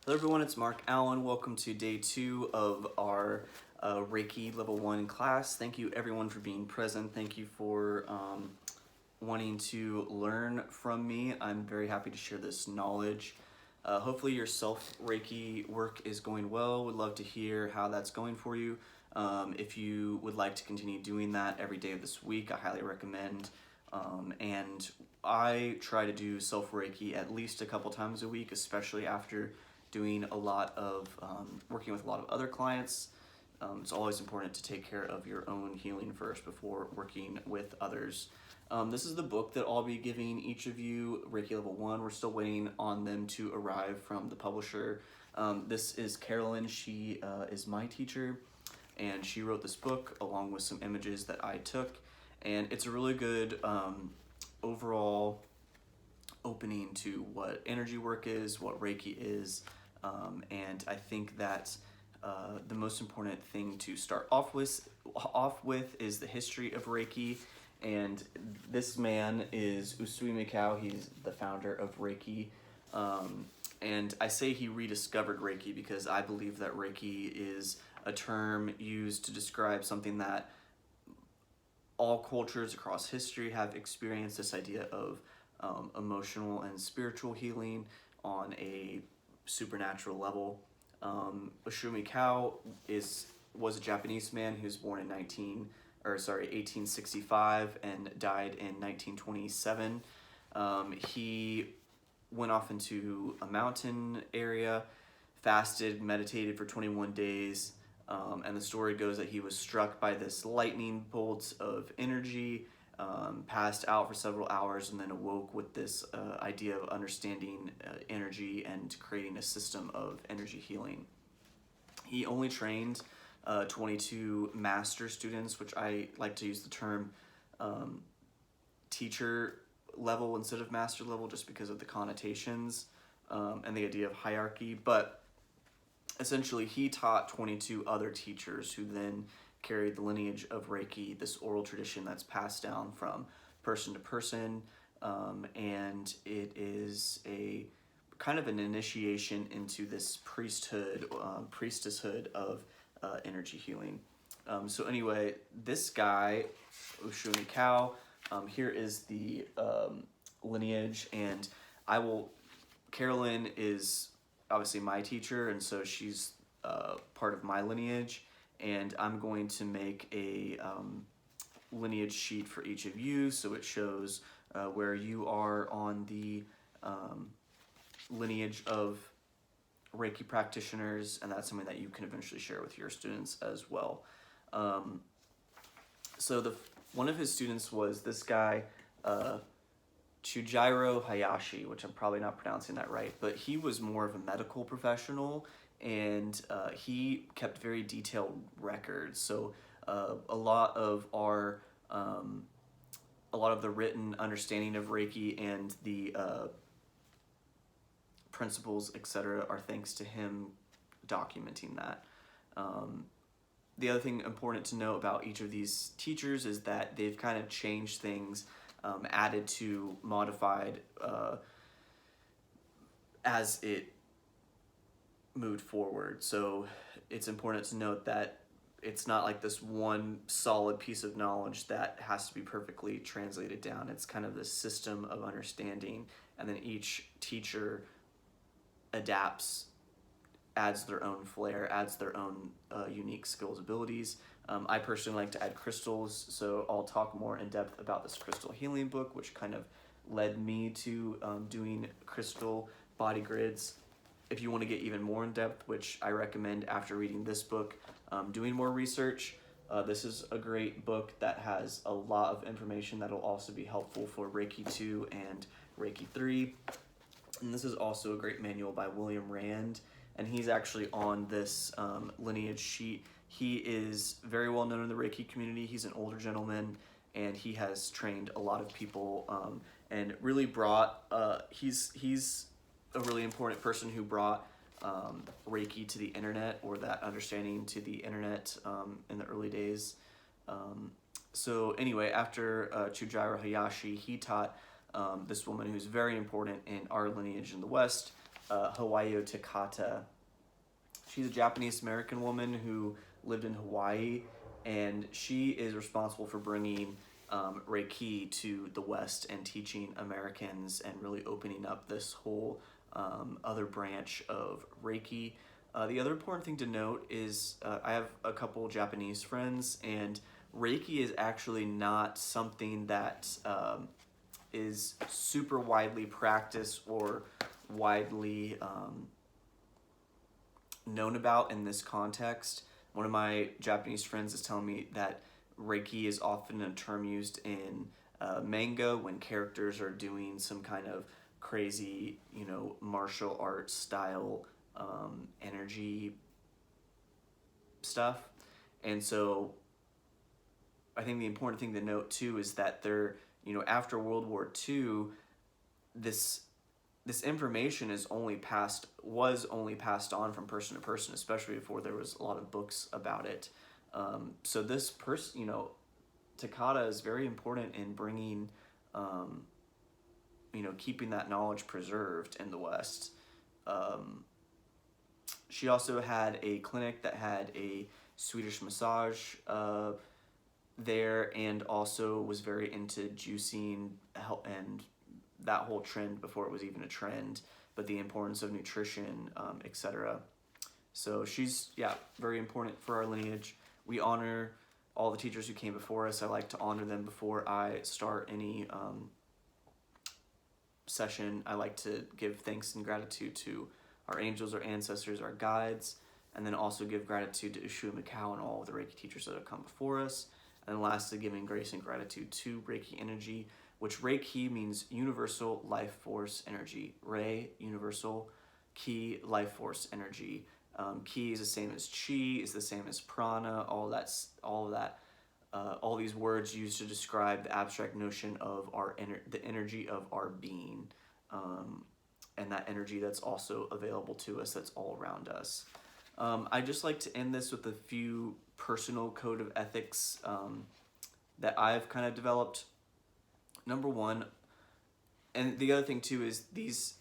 Hello everyone, it's Mark Allen. Welcome to day 2 of our Reiki Level 1 class. Thank you everyone for being present. Thank you for wanting to learn from me. I'm very happy to share this knowledge. Hopefully your self-Reiki work is going well. Would love to hear how that's going for you. If you would like to continue doing that every day of this week, I highly recommend. And I try to do self-Reiki at least a couple times a week, especially after doing a lot of working with a lot of other clients. It's always important to take care of your own healing first before working with others. This is the book that I'll be giving each of you, Reiki Level 1. We're still waiting on them to arrive from the publisher. This is Carolyn. She is my teacher, and she wrote this book along with some images that I took. And it's a really good overall opening to what energy work is, what Reiki is, and I think that the most important thing to start off with is the history of Reiki. And this man is Usui Mikao. He's the founder of Reiki. And I say he rediscovered Reiki because I believe that Reiki is a term used to describe something that all cultures across history have experienced, this idea of emotional and spiritual healing on a supernatural level. Usui Mikao was a Japanese man who was born in 1865 and died in 1927. He went off into a mountain area, fasted, meditated for 21 days, and the story goes that he was struck by this lightning bolt of energy, passed out for several hours, and then awoke with this idea of understanding energy and creating a system of energy healing. He only trained 22 master students, which I like to use the term teacher level instead of master level just because of the connotations and the idea of hierarchy. But essentially, he taught 22 other teachers who then carried the lineage of Reiki, this oral tradition that's passed down from person to person, and it is a kind of an initiation into this priestesshood of energy healing. So anyway, this guy, Usui Mikao, here is the lineage, and Carolyn is obviously my teacher, and so she's part of my lineage, and I'm going to make a lineage sheet for each of you so it shows where you are on the lineage of Reiki practitioners, and that's something that you can eventually share with your students as well. So one of his students was this guy, Chujiro Hayashi, which I'm probably not pronouncing that right, but he was more of a medical professional, and he kept very detailed records. So a lot of the written understanding of Reiki and the principles, etc., are thanks to him documenting that. The other thing important to know about each of these teachers is that they've kind of changed things, added to, modified as it moved forward. So it's important to note that it's not like this one solid piece of knowledge that has to be perfectly translated down. It's kind of this system of understanding, and then each teacher adapts, adds their own flair, adds their own unique skills, abilities. I personally like to add crystals, so I'll talk more in depth about this crystal healing book, which kind of led me to doing crystal body grids. If you want to get even more in depth, which I recommend after reading this book, doing more research, this is a great book that has a lot of information that will also be helpful for Reiki 2 and Reiki 3. And this is also a great manual by William Rand, and he's actually on this lineage sheet. He is very well known in the Reiki community. He's an older gentleman, and he has trained a lot of people, and really brought, he's a really important person who brought Reiki to the internet, or that understanding to the internet in the early days. So anyway, after Chujiro Hayashi, he taught this woman who's very important in our lineage in the West, Hawayo Takata. She's a Japanese American woman who lived in Hawaii, and she is responsible for bringing Reiki to the West and teaching Americans and really opening up this whole other branch of Reiki. The other important thing to note is I have a couple Japanese friends, and Reiki is actually not something that is super widely practiced or widely known about in this context. One of my Japanese friends is telling me that Reiki is often a term used in manga when characters are doing some kind of crazy, martial arts style energy stuff. And so I think the important thing to note too is that after World War II, this information was only passed on from person to person, especially before there was a lot of books about it. So this person, Takata is very important in bringing, keeping that knowledge preserved in the West. She also had a clinic that had a Swedish massage there, and also was very into juicing and that whole trend before it was even a trend, but the importance of nutrition, etc. So she's, very important for our lineage. We honor all the teachers who came before us. I like to honor them before I start any session. I like to give thanks and gratitude to our angels, our ancestors, our guides, and then also give gratitude to Ushu and Mikao and all of the Reiki teachers that have come before us. And lastly, giving grace and gratitude to Reiki energy, which Reiki means universal life force energy. Rei, universal, ki, life force energy. Ki is the same as chi, is the same as prana. All these words used to describe the abstract notion of the energy of our being, and that energy that's also available to us, that's all around us. I just like to end this with a few personal code of ethics that I've kind of developed. Number one, and the other thing too is these,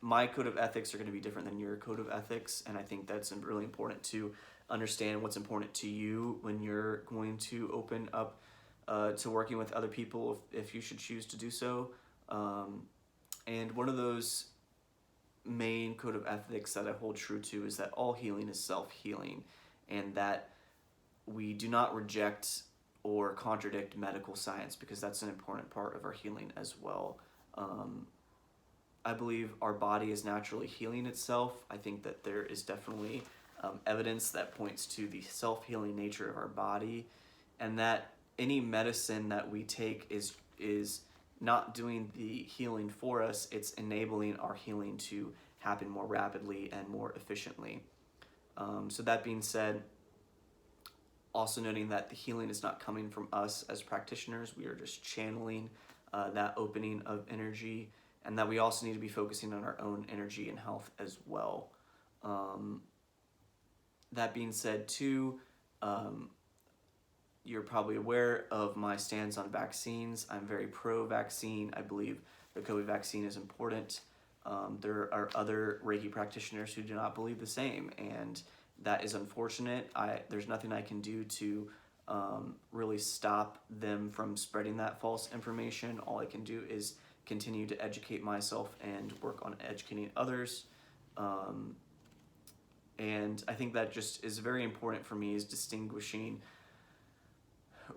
my code of ethics are going to be different than your code of ethics, and I think that's really important to understand what's important to you when you're going to open up to working with other people if you should choose to do so. And one of those main code of ethics that I hold true to is that all healing is self-healing, and that we do not reject or contradict medical science, because that's an important part of our healing as well. I believe our body is naturally healing itself. I think that there is definitely evidence that points to the self-healing nature of our body, and that any medicine that we take is not doing the healing for us, it's enabling our healing to happen more rapidly and more efficiently. So that being said, also noting that the healing is not coming from us as practitioners, we are just channeling that opening of energy, and that we also need to be focusing on our own energy and health as well. That being said too, you're probably aware of my stance on vaccines. I'm very pro-vaccine. I believe the COVID vaccine is important. There are other Reiki practitioners who do not believe the same, and that is unfortunate. There's nothing I can do to really stop them from spreading that false information. All I can do is continue to educate myself and work on educating others. And I think that just is very important for me, is distinguishing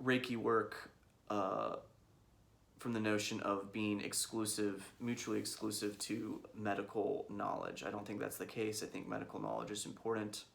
Reiki work from the notion of being mutually exclusive to medical knowledge. I don't think that's the case. I think medical knowledge is important,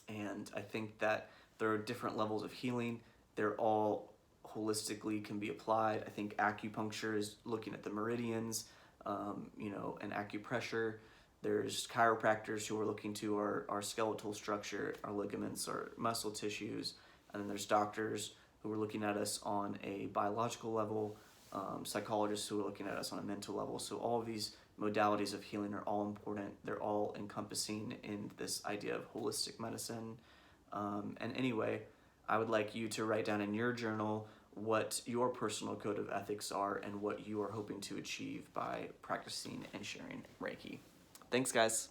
and I think that there are different levels of healing. They're all holistically can be applied. I think acupuncture is looking at the meridians, and acupressure. There's chiropractors who are looking to our skeletal structure, our ligaments, our muscle tissues, and then there's doctors who are looking at us on a biological level, psychologists who are looking at us on a mental level. So all of these modalities of healing are all important. They're all encompassing in this idea of holistic medicine. And anyway, I would like you to write down in your journal what your personal code of ethics are and what you are hoping to achieve by practicing and sharing Reiki. Thanks, guys.